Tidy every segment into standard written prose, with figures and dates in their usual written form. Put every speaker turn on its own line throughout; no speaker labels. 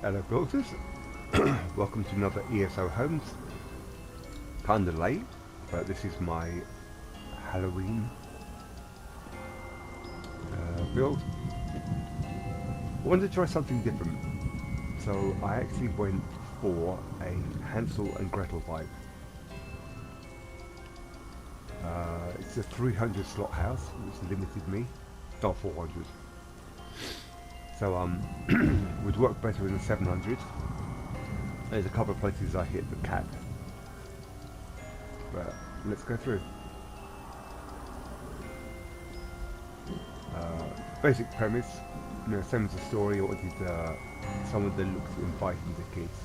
Hello builders, welcome to another ESO Homes. Kinda late, but this is my Halloween build. I wanted to try something different, so I actually went for a Hansel and Gretel vibe. It's a 300 slot house, which limited me, not 400. So would work better in the 700. There's a couple of places I hit the cap, but let's go through. Basic premise, same as the story. I wanted someone that looks inviting to kids.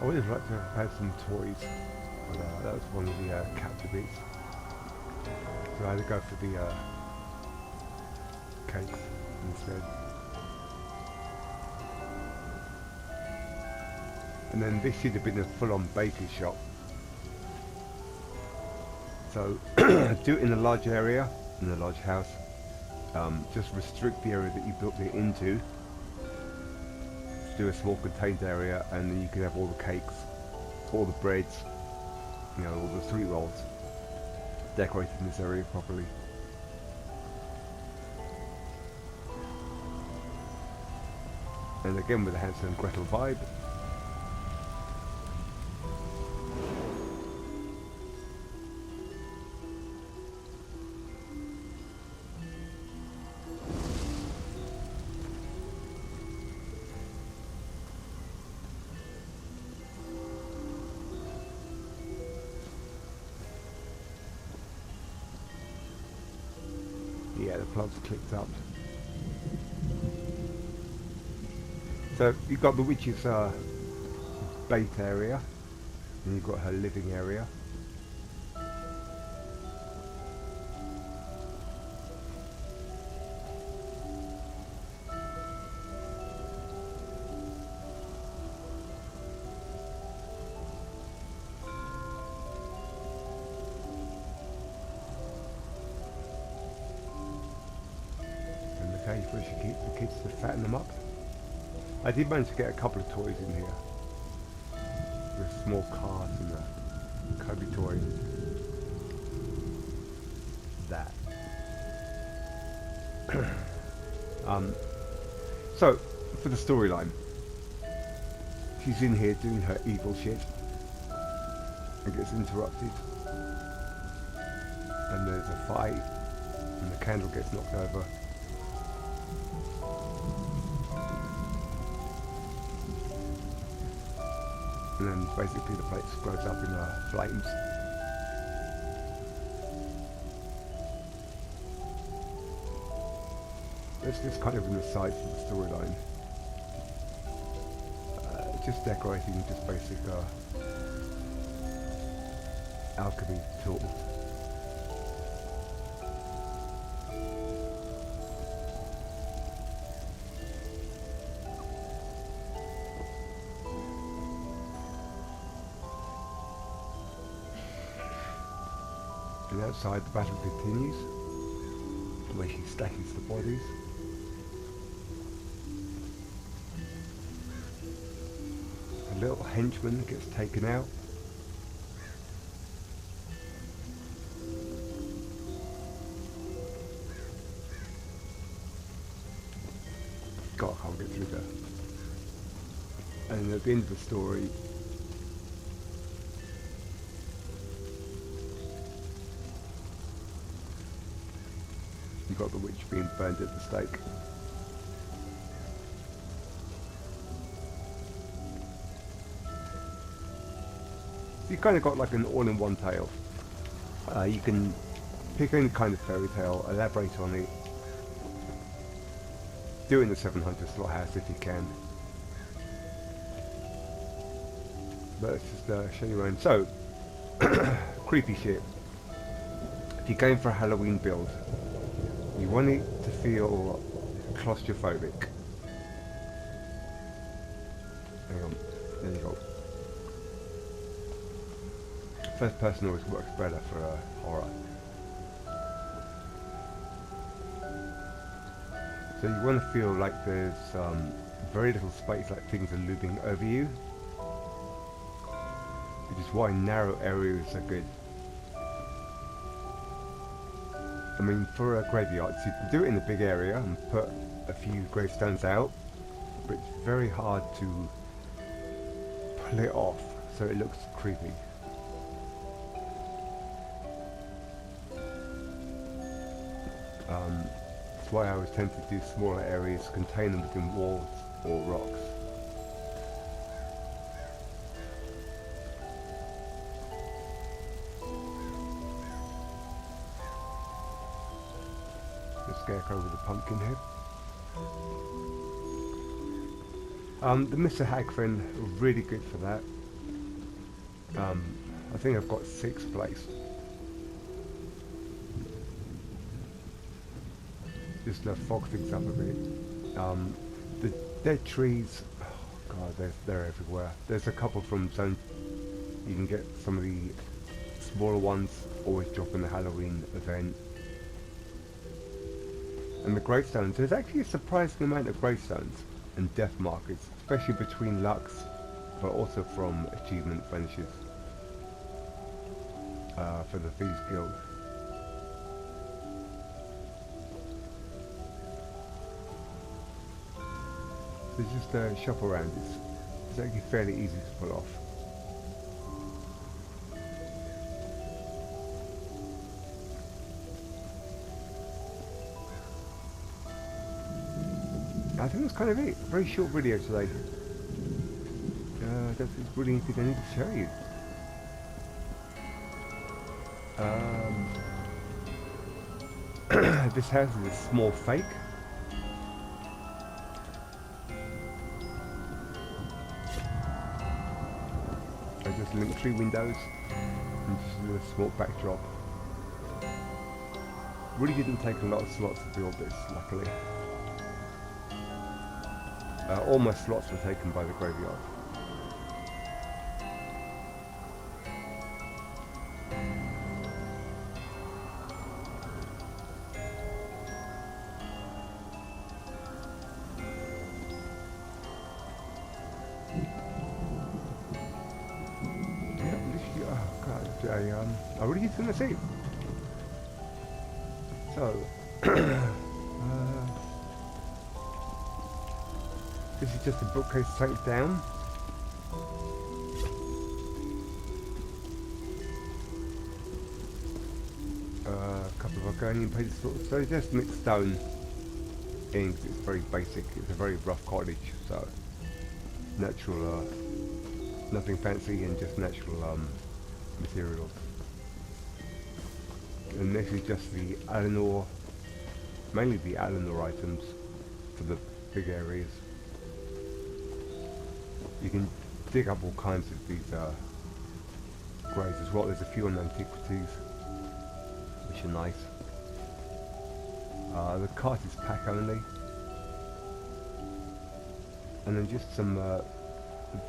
I would have liked to have had some toys, but that was one of the capture bits. So I had to go for the cakes instead. And then this should have been a full-on bakery shop. So do it in a large area, in a large house. Just restrict the area that you built it into. Do a small contained area, and then you can have all the cakes, all the breads, all the sweet rolls decorated in this area properly. And again with the Hansel and Gretel vibe. Yeah, the plug's clicked up. So you've got the witch's bait area, and you've got her living area. Okay, you should keep the kids to fatten them up. I did manage to get a couple of toys in here. The small cars and the Kobe toy. That. So, for the storyline. She's in here doing her evil shit. And gets interrupted. And there's a fight. And the candle gets knocked over. And then basically the place blows up in flames. It's just kind of an aside from the storyline. Just decorating, just basic alchemy tool. And outside the battle continues, where she stacks the bodies. A little henchman gets taken out. God, I can't get through there. And at the end of the story, you've got the witch being burned at the stake. So you kind of got like an all-in-one tale. You can pick any kind of fairy tale, elaborate on it, do it in the 700 slot house if you can. let's just show you around. So, creepy shit. If you're going for a Halloween build, you want it to feel claustrophobic. Hang on, there you go. First person always works better for horror. So you want to feel like there's very little space, like things are looming over you. Which is why narrow areas are good. I mean, for a graveyard, so you can do it in a big area and put a few gravestones out, but it's very hard to pull it off so it looks creepy. That's why I always tend to do smaller areas, contain them within walls or rocks. The scarecrow with a pumpkin head. The Mr. Hagfin, really good for that. I think I've got 6 placed. Just to fog things up a bit. The dead trees, oh god, they're everywhere. There's a couple from zone. You can get some of the smaller ones, always drop in the Halloween event. And the gravestones, there's actually a surprising amount of gravestones and death markers, especially between Lux, but also from achievement finishes for the Thieves Guild. So just shop around, it's actually fairly easy to pull off. I think that's kind of it. Very short video today. That's really anything I need to show you. This house is a small fake. I just linked 3 windows and just a small backdrop. Really didn't take a lot of slots to build this, luckily. All my slots were taken by the graveyard. I really did think that's it. So, this is just a bookcase tanked down. A couple of Argonian pages, so just mixed stone ink. It's very basic. It's a very rough cottage, so natural, nothing fancy, and just natural materials. And this is just the Eleanor, mainly the Eleanor items for the big areas. You can dig up all kinds of these graves as well. There's a few on antiquities, which are nice. The cart is pack only. And then just some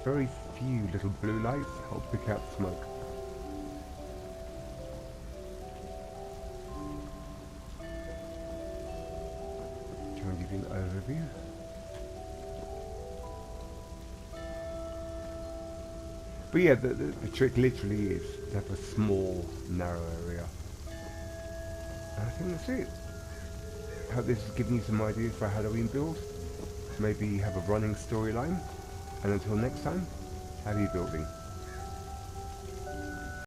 very few little blue lights help pick out the smoke. Try and give you an overview. But yeah, the trick literally is to have a small, narrow area. And I think that's it. I hope this has given you some ideas for a Halloween build. Maybe have a running storyline. And until next time, happy building.